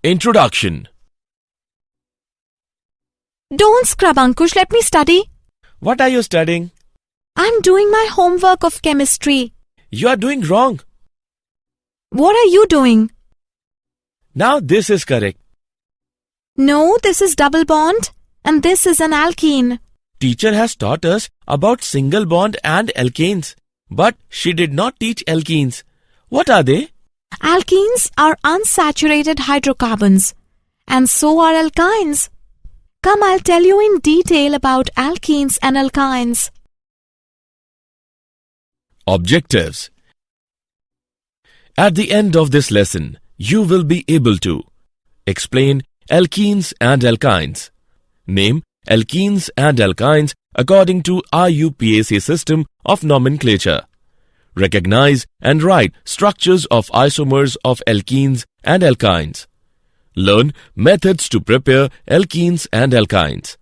Introduction. Don't scrub, Ankush. Let me study. What are you studying? I'm doing my homework of chemistry. You are doing wrong. What are you doing? Now this is correct. No, this is double bond and this is an alkene. Teacher has taught us about single bond and alkanes, but she did not teach alkenes. What are they? Alkenes are unsaturated hydrocarbons and so are alkynes. Come, I'll tell you in detail about alkenes and alkynes. Objectives. At the end of this lesson, you will be able to explain alkenes and alkynes, name alkenes and alkynes according to IUPAC system of nomenclature, recognize and write structures of isomers of alkenes and alkynes, learn methods to prepare alkenes and alkynes,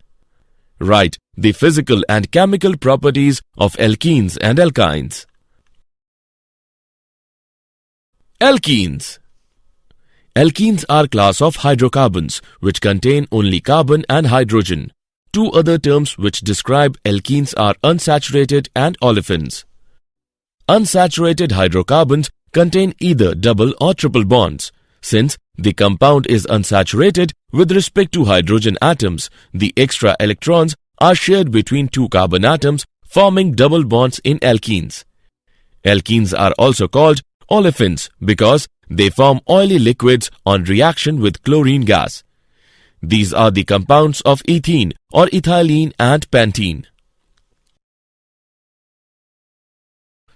write the physical and chemical properties of alkenes and alkynes. Alkenes. Alkenes are class of hydrocarbons which contain only carbon and hydrogen. Two other terms which describe alkenes are unsaturated and olefins. Unsaturated hydrocarbons contain either double or triple bonds. Since the compound is unsaturated with respect to hydrogen atoms, the extra electrons are shared between two carbon atoms, forming double bonds in alkenes. Alkenes are also called olefins because they form oily liquids on reaction with chlorine gas. These are the compounds of ethene or ethylene and pentene.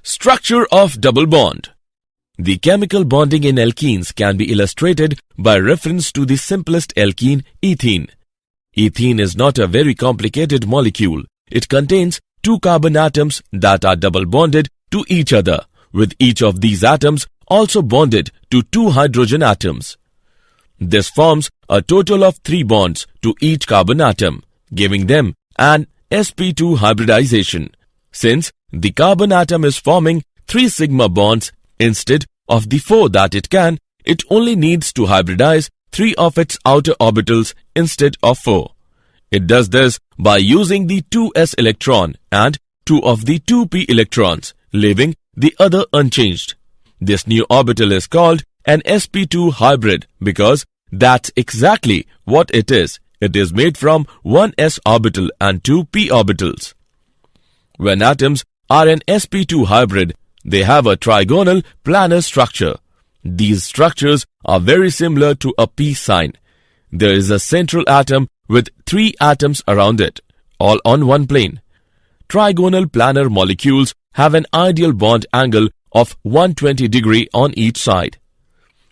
Structure of double bond. The chemical bonding in alkenes can be illustrated by reference to the simplest alkene, ethene. Ethene is not a very complicated molecule. It contains two carbon atoms that are double bonded to each other, with each of these atoms also bonded to two hydrogen atoms. This forms a total of 3 bonds to each carbon atom, giving them an sp2 hybridization. Since the carbon atom is forming 3 sigma bonds instead of the 4 that it can, it only needs to hybridize 3 of its outer orbitals instead of 4. It does this by using the 2s electron and 2 of the 2p electrons, leaving the other unchanged. This new orbital is called an sp2 hybrid because that's exactly what it is. It is made from one s orbital and 2 p orbitals. When atoms are an sp2 hybrid, they have a trigonal planar structure. These structures are very similar to a peace sign. There is a central atom with 3 atoms around it, all on one plane. Trigonal planar molecules have an ideal bond angle of 120 degree on each side.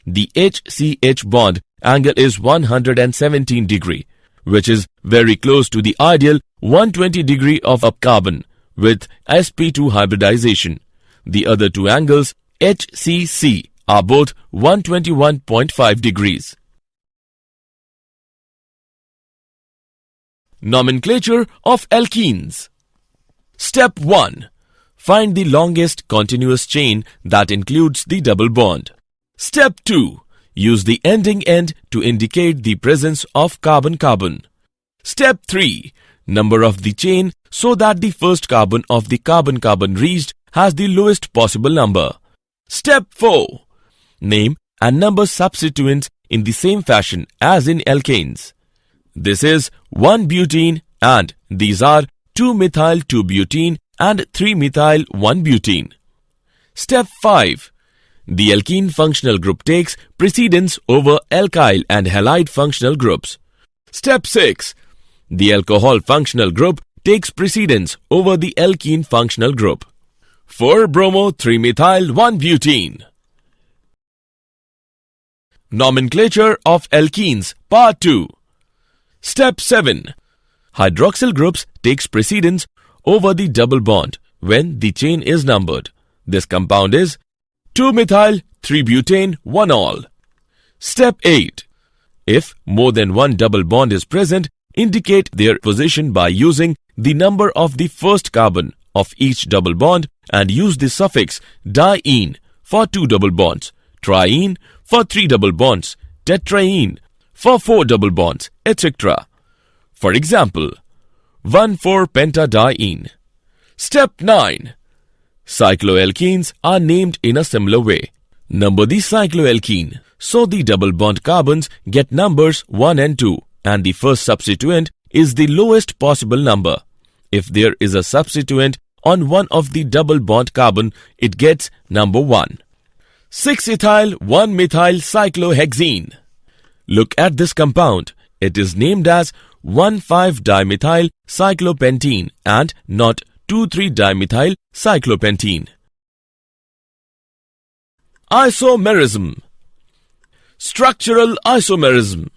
The HCH bond angle is 117 degree, which is very close to the ideal 120 degree of a carbon with sp2 hybridization. The other two angles, HCC, are both 121.5 degrees. Nomenclature of alkenes. Step 1. Find the longest continuous chain that includes the double bond. Step 2. Use the ending end to indicate the presence of carbon-carbon. Step 3. Number of the chain so that the first carbon of the carbon-carbon reached has the lowest possible number. Step 4. Name and number substituents in the same fashion as in alkanes. This is 1-butene and these are 2-methyl-2-butene and 3-methyl-1-butene. Step 5. The alkene functional group takes precedence over alkyl and halide functional groups. Step 6. The alcohol functional group takes precedence over the alkene functional group. 4-bromo-3-methyl-1-butene. Nomenclature of alkenes, Part 2. Step 7. Hydroxyl groups takes precedence over the double bond when the chain is numbered. This compound is 2-methyl-3-butane-1-ol. Step 8. If more than one double bond is present, indicate their position by using the number of the first carbon of each double bond and use the suffix diene for 2 double bonds, triene for 3 double bonds, tetraene for 4 double bonds, etc. For example, 1,4-pentadiene. Step 9. Cycloalkenes are named in a similar way. Number the cycloalkene, so the double bond carbons get numbers 1 and 2, and the first substituent is the lowest possible number. If there is a substituent on one of the double bond carbon, it gets number 1. 6-ethyl 1-methyl cyclohexene. Look at this compound. It is named as 1,5-dimethyl cyclopentene and not 2,3-dimethyl cyclopentene. Isomerism. Structural isomerism.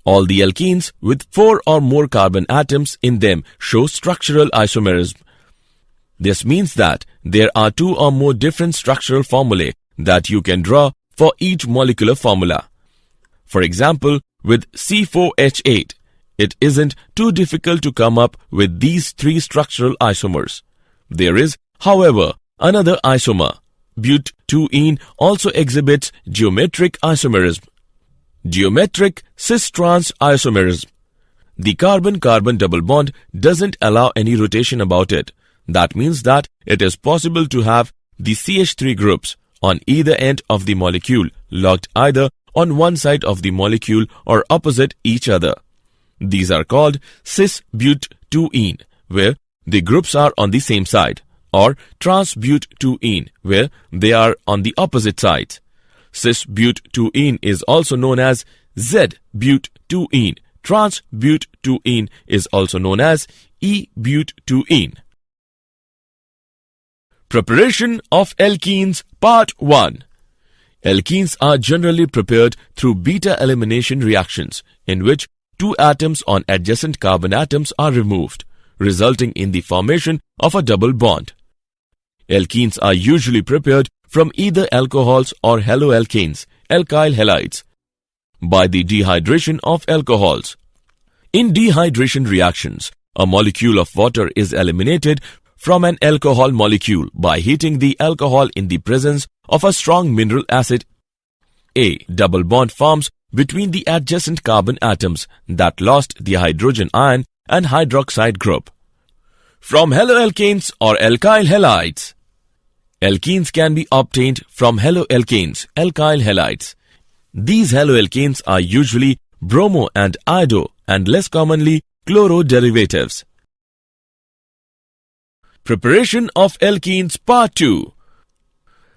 All the alkenes with 4 or more carbon atoms in them show structural isomerism. This means that there are 2 or more different structural formulae that you can draw for each molecular formula. For example, with C4H8, it isn't too difficult to come up with these 3 structural isomers. There is, however, another isomer. But2-ene also exhibits geometric isomerism. Geometric cis-trans isomerism. The carbon-carbon double bond doesn't allow any rotation about it. That means that it is possible to have the CH3 groups on either end of the molecule locked either on one side of the molecule or opposite each other. These are called cis-but2-ene, where the groups are on the same side, or trans-but2-ene, where they are on the opposite sides. Cis-but2-ene is also known as Z-but2-ene. Trans-but2-ene is also known as E-but2-ene. Preparation of alkenes, Part 1. Alkenes are generally prepared through beta elimination reactions, in which 2 atoms on adjacent carbon atoms are removed, resulting in the formation of a double bond. Alkenes are usually prepared from either alcohols or haloalkanes, alkyl halides, by the dehydration of alcohols. In dehydration reactions, a molecule of water is eliminated from an alcohol molecule by heating the alcohol in the presence of a strong mineral acid. A double bond forms between the adjacent carbon atoms that lost the hydrogen ion and hydroxide group. From haloalkanes or alkyl halides. Alkenes can be obtained from haloalkanes, alkyl halides. These haloalkanes are usually bromo and iodo and less commonly chloro derivatives. Preparation of alkenes, Part 2.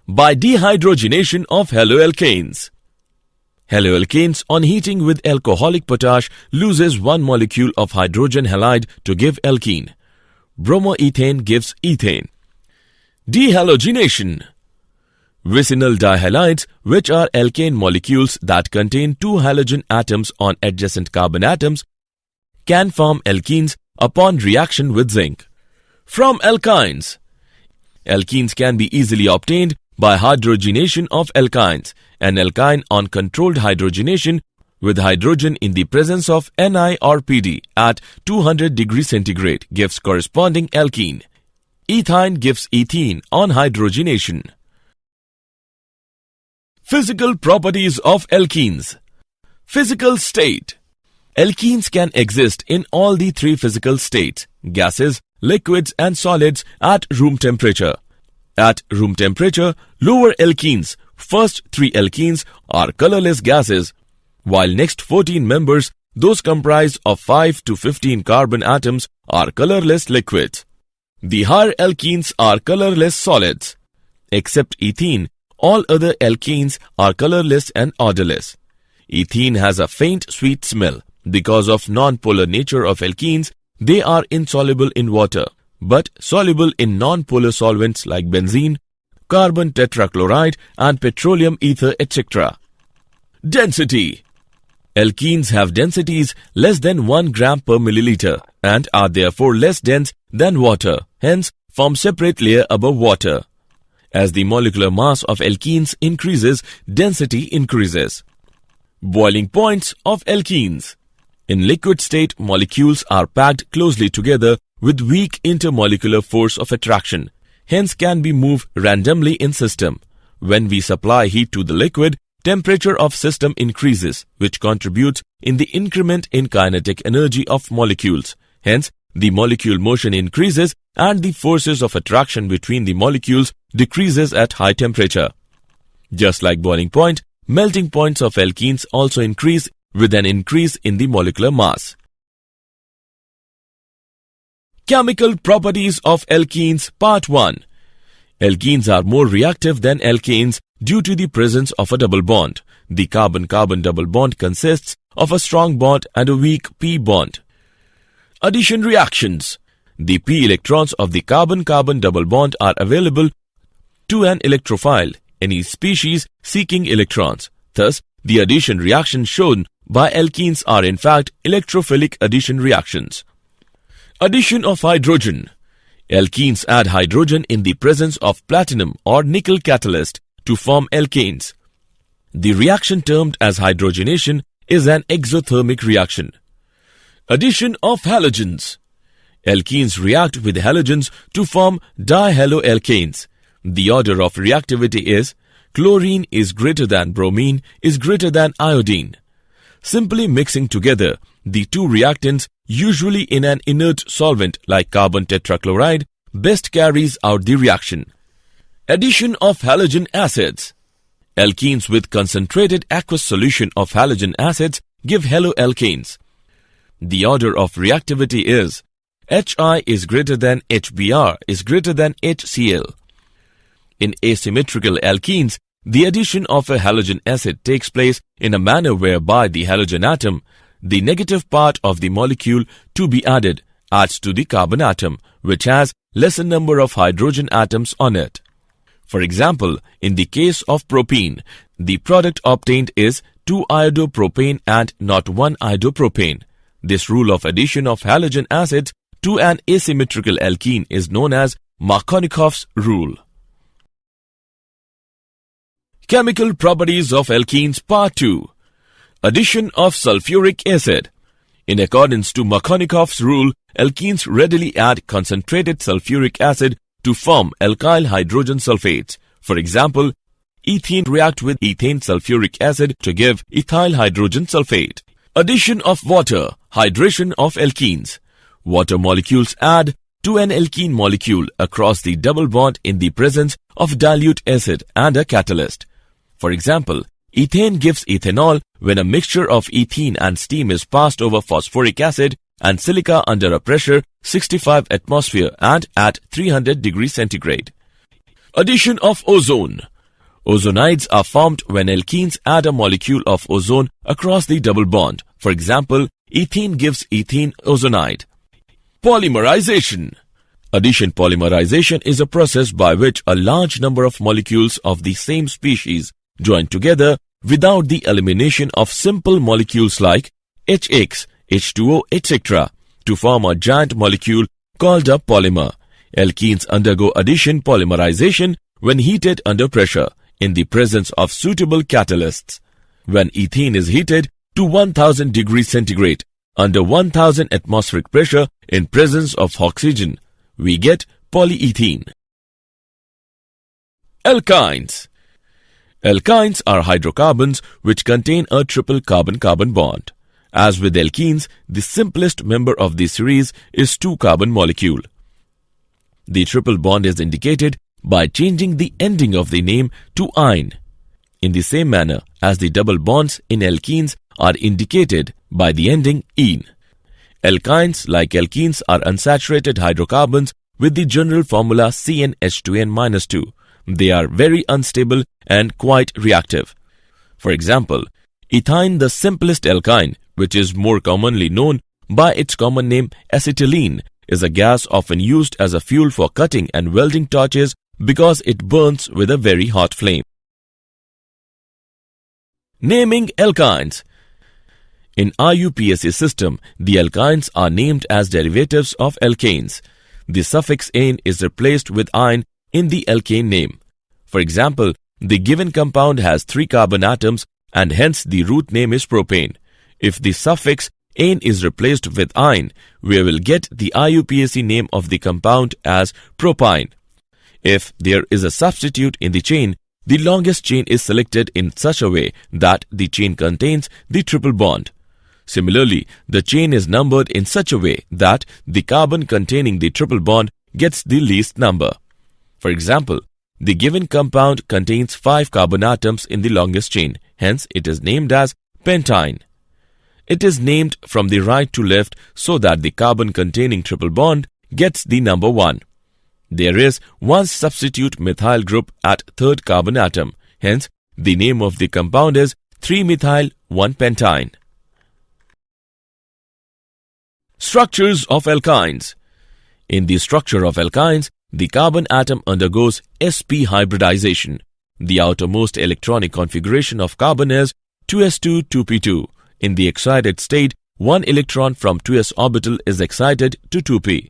By dehydrogenation of haloalkanes. Haloalkanes on heating with alcoholic potash loses one molecule of hydrogen halide to give alkene. Bromoethane gives ethane. Dehalogenation. Vicinal dihalides, which are alkane molecules that contain 2 halogen atoms on adjacent carbon atoms, can form alkenes upon reaction with zinc. From alkynes. Alkenes can be easily obtained by hydrogenation of alkynes. An alkyne on controlled hydrogenation with hydrogen in the presence of Ni or Pd at 200 degrees centigrade gives corresponding alkene. Ethine gives ethene on hydrogenation. Physical properties of alkenes. Physical state. Alkenes can exist in all the 3 physical states, gases, liquids and solids at room temperature. At room temperature, lower alkenes, first 3 alkenes, are colorless gases, while next 14 members, those comprised of 5 to 15 carbon atoms, are colorless liquids. The higher alkenes are colorless solids. Except ethene, all other alkenes are colorless and odorless. Ethene has a faint sweet smell. Because of non-polar nature of alkenes, they are insoluble in water, but soluble in non-polar solvents like benzene, carbon tetrachloride and petroleum ether, etc. Density. Alkenes have densities less than 1 gram per milliliter and are therefore less dense than water, hence form separate layer above water. As the molecular mass of alkenes increases, density increases. Boiling points of alkenes. In liquid state, molecules are packed closely together with weak intermolecular force of attraction, hence can be moved randomly in system. When we supply heat to the liquid, temperature of system increases, which contributes in the increment in kinetic energy of molecules. Hence, the molecule motion increases and the forces of attraction between the molecules decreases at high temperature. Just like boiling point, melting points of alkenes also increase with an increase in the molecular mass. Chemical properties of alkenes Part 1. Alkenes are more reactive than alkanes due to the presence of a double bond. The carbon-carbon double bond consists of a strong bond and a weak p bond. Addition reactions. The p electrons of the carbon-carbon double bond are available to an electrophile, any species seeking electrons. Thus, the addition reactions shown by alkenes are in fact electrophilic addition reactions. Addition of hydrogen. Alkenes add hydrogen in the presence of platinum or nickel catalyst to form alkanes. The reaction termed as hydrogenation is an exothermic reaction. Addition of halogens. Alkenes react with halogens to form dihaloalkanes. The order of reactivity is chlorine is greater than bromine is greater than iodine. Simply mixing together the two reactants, usually in an inert solvent like carbon tetrachloride, best carries out the reaction. Addition of halogen acids. Alkenes with concentrated aqueous solution of halogen acids give haloalkanes. The order of reactivity is Hi is greater than HBr is greater than HCl. In asymmetrical alkenes, the addition of a halogen acid takes place in a manner whereby the halogen atom, the negative part of the molecule to be added, adds to the carbon atom, which has lesser number of hydrogen atoms on it. For example, in the case of propene, the product obtained is 2-iodopropane and not 1-iodopropane. This rule of addition of halogen acids to an asymmetrical alkene is known as Markovnikov's rule. Chemical properties of alkenes Part 2. Addition of sulfuric acid. In accordance to Markovnikov's rule, alkenes readily add concentrated sulfuric acid to form alkyl hydrogen sulfates. For example, ethene react with ethane sulfuric acid to give ethyl hydrogen sulfate. Addition of water, hydration of alkenes. Water molecules add to an alkene molecule across the double bond in the presence of dilute acid and a catalyst. For example, ethane gives ethanol when a mixture of ethene and steam is passed over phosphoric acid and silica under a pressure 65 atmosphere and at 300 degrees centigrade. Addition of ozone. Ozonides are formed when alkenes add a molecule of ozone across the double bond. For example, ethene gives ethene ozonide. Polymerization. Addition polymerization is a process by which a large number of molecules of the same species join together without the elimination of simple molecules like HX, H2O, etc. to form a giant molecule called a polymer. Alkenes undergo addition polymerization when heated under pressure in the presence of suitable catalysts. When ethene is heated to 1000 degrees centigrade under 1000 atmospheric pressure in presence of oxygen, we get polyethene. Alkynes. Alkynes are hydrocarbons which contain a triple carbon-carbon bond. As with alkenes, the simplest member of the series is 2-carbon molecule. The triple bond is indicated by changing the ending of the name to -ine, in the same manner as the double bonds in alkenes are indicated by the ending -ene. Alkynes, like alkenes, are unsaturated hydrocarbons with the general formula CnH2n-2. They are very unstable and quite reactive. For example, ethyne, the simplest alkyne, which is more commonly known by its common name acetylene, is a gas often used as a fuel for cutting and welding torches because it burns with a very hot flame. Naming alkynes. In IUPAC system, the alkynes are named as derivatives of alkanes. The suffix -ane is replaced with -ine in the alkane name. For example, the given compound has 3 carbon atoms and hence the root name is propane. If the suffix -ane is replaced with -ine, we will get the IUPAC name of the compound as propyne. If there is a substitute in the chain, the longest chain is selected in such a way that the chain contains the triple bond. Similarly, the chain is numbered in such a way that the carbon containing the triple bond gets the least number. For example, the given compound contains 5 carbon atoms in the longest chain, hence it is named as pentyne. It is named from the right to left so that the carbon containing triple bond gets the number 1. There is one substitute methyl group at third carbon atom, hence the name of the compound is 3-methyl-1-pentyne. Structures of alkynes. In the structure of alkynes, the carbon atom undergoes sp hybridization. The outermost electronic configuration of carbon is 2s2 2p2. In the excited state, one electron from 2s orbital is excited to 2p.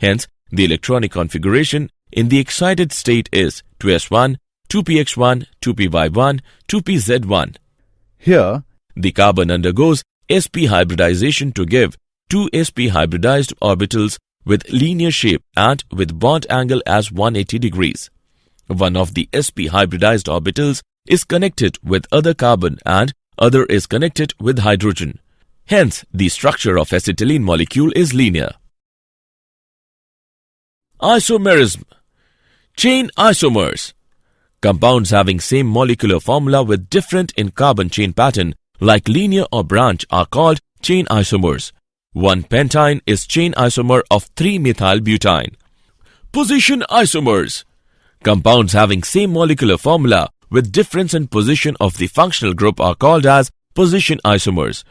Hence, the electronic configuration in the excited state is 2s1, 2px1, 2py1, 2pz1. Here, the carbon undergoes sp hybridization to give 2 sp hybridized orbitals with linear shape and with bond angle as 180 degrees. One of the sp hybridized orbitals is connected with other carbon and other is connected with hydrogen. Hence, the structure of acetylene molecule is linear. Isomerism. Chain isomers. Compounds having same molecular formula with different in carbon chain pattern like linear or branch are called chain isomers. 1-pentyne is chain isomer of 3-methylbutane. Position isomers. Compounds having same molecular formula with difference in position of the functional group are called as position isomers.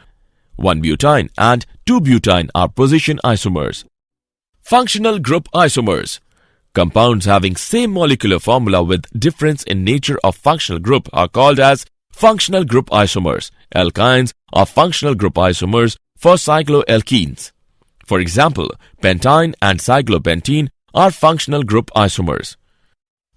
1-butane and 2-butane are position isomers. Functional group isomers. Compounds having same molecular formula with difference in nature of functional group are called as functional group isomers. Alkynes are functional group isomers for cycloalkenes. For example, pentyne and cyclopentene are functional group isomers.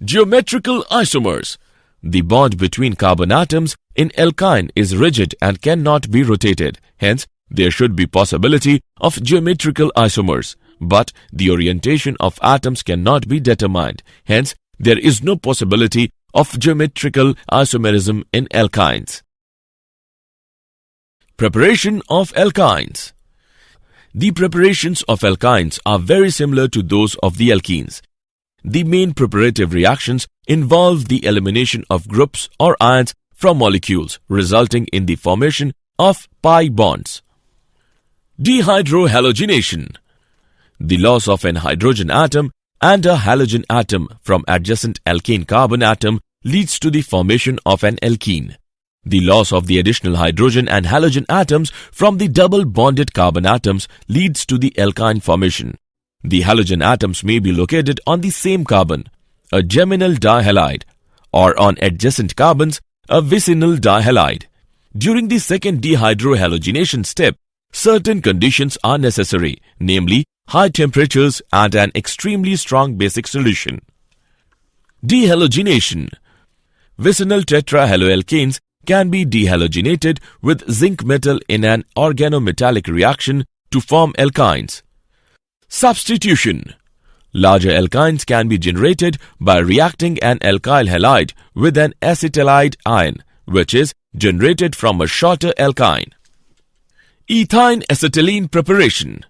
Geometrical isomers. The bond between carbon atoms in alkyne is rigid and cannot be rotated. Hence, there should be possibility of geometrical isomers. But the orientation of atoms cannot be determined. Hence, there is no possibility of geometrical isomerism in alkynes. Preparation of alkynes. The preparations of alkynes are very similar to those of the alkenes. The main preparative reactions involve the elimination of groups or ions from molecules, resulting in the formation of pi bonds. Dehydrohalogenation. The loss of an hydrogen atom and a halogen atom from adjacent alkane carbon atom leads to the formation of an alkene. The loss of the additional hydrogen and halogen atoms from the double bonded carbon atoms leads to the alkyne formation. The halogen atoms may be located on the same carbon, a geminal dihalide, or on adjacent carbons, a vicinal dihalide. During the second dehydrohalogenation step, certain conditions are necessary, namely high temperatures and an extremely strong basic solution. Dehalogenation. Vicinal tetrahaloalkanes can be dehalogenated with zinc metal in an organometallic reaction to form alkynes. Substitution. Larger alkynes can be generated by reacting an alkyl halide with an acetylide ion, which is generated from a shorter alkyne. Ethyne acetylene preparation.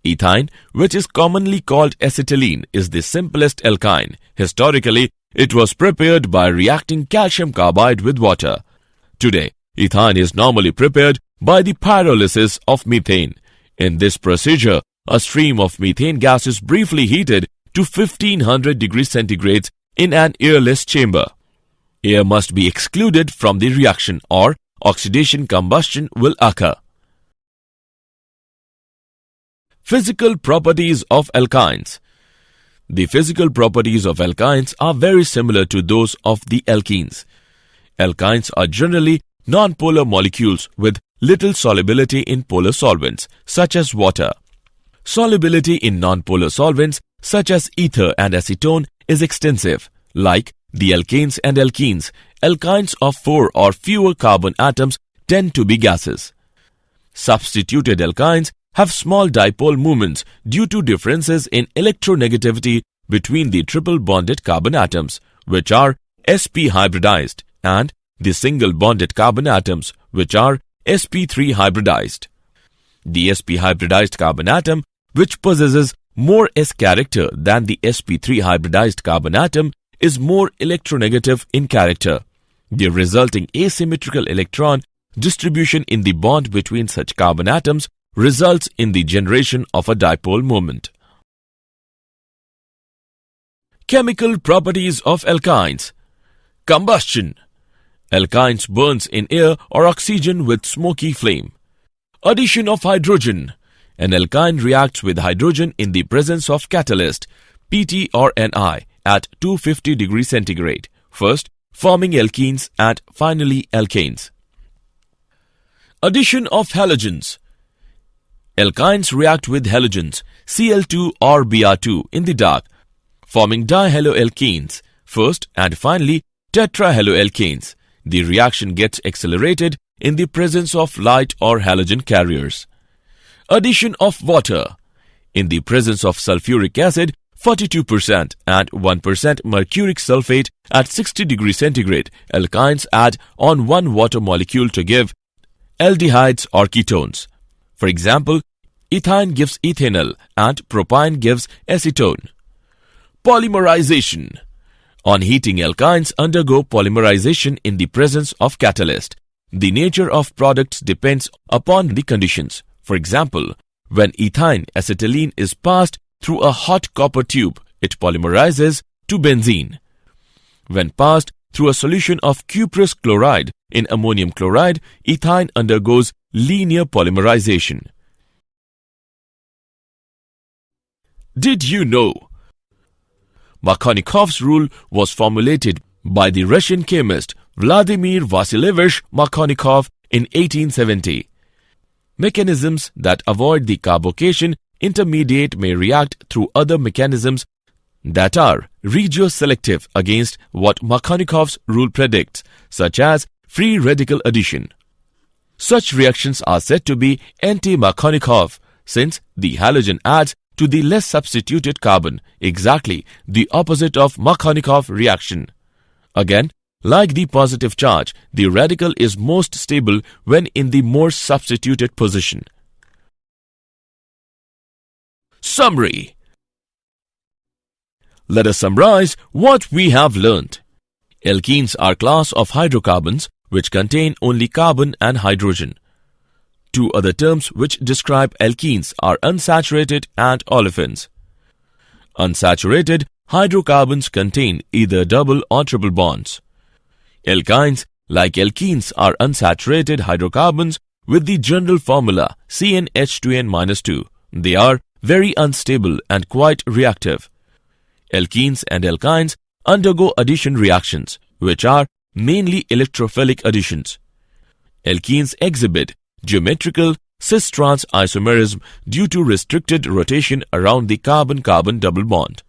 Ethyne, which is commonly called acetylene, is the simplest alkyne. Historically, it was prepared by reacting calcium carbide with water. Today, ethyne is normally prepared by the pyrolysis of methane. In this procedure, a stream of methane gas is briefly heated to 1500 degrees centigrade in an airless chamber. Air must be excluded from the reaction or oxidation combustion will occur. Physical properties of alkynes. The physical properties of alkynes are very similar to those of the alkenes. Alkynes are generally nonpolar molecules with little solubility in polar solvents, such as water. Solubility in nonpolar solvents, such as ether and acetone, is extensive. Like the alkanes and alkenes, alkynes of 4 or fewer carbon atoms tend to be gases. Substituted alkynes have small dipole moments due to differences in electronegativity between the triple bonded carbon atoms, which are sp hybridized, and the single bonded carbon atoms, which are sp3 hybridized. The sp hybridized carbon atom, which possesses more s character than the sp3 hybridized carbon atom, is more electronegative in character. The resulting asymmetrical electron distribution in the bond between such carbon atoms results in the generation of a dipole moment. Chemical properties of alkynes. Combustion. Alkynes burns in air or oxygen with smoky flame. Addition of hydrogen. An alkyne reacts with hydrogen in the presence of catalyst, Pt or Ni, at 250 degrees centigrade, first forming alkenes and finally alkanes. Addition of halogens. Alkynes react with halogens, Cl2 or Br2, in the dark, forming dihaloalkenes, first and finally tetrahaloalkanes. The reaction gets accelerated in the presence of light or halogen carriers. Addition of water. In the presence of sulfuric acid, 42% and 1% mercuric sulfate at 60 degrees centigrade, alkynes add on one water molecule to give aldehydes or ketones. For example, ethine gives ethanol and propyne gives acetone. Polymerization. On heating, alkynes undergo polymerization in the presence of catalyst. The nature of products depends upon the conditions. For example, when ethyne acetylene is passed through a hot copper tube, it polymerizes to benzene. When passed through a solution of cuprous chloride in ammonium chloride, ethyne undergoes linear polymerization. Did you know? Markovnikov's rule was formulated by the Russian chemist Vladimir Vasilievich Markovnikov in 1870. Mechanisms that avoid the carbocation intermediate may react through other mechanisms that are regioselective against what Markovnikov's rule predicts, such as free radical addition. Such reactions are said to be anti-Markovnikov, since the halogen adds to the less substituted carbon, exactly the opposite of Markovnikov reaction. Again, like the positive charge, the radical is most stable when in the more substituted position. Summary. Let us summarize what we have learnt. Alkenes are class of hydrocarbons which contain only carbon and hydrogen. Two other terms which describe alkenes are unsaturated and olefins. Unsaturated hydrocarbons contain either double or triple bonds. Alkynes, like alkenes, are unsaturated hydrocarbons with the general formula CnH2n-2. They are very unstable and quite reactive. Alkenes and alkynes undergo addition reactions, which are mainly electrophilic additions. Alkenes exhibit geometrical cis-trans isomerism due to restricted rotation around the carbon-carbon double bond.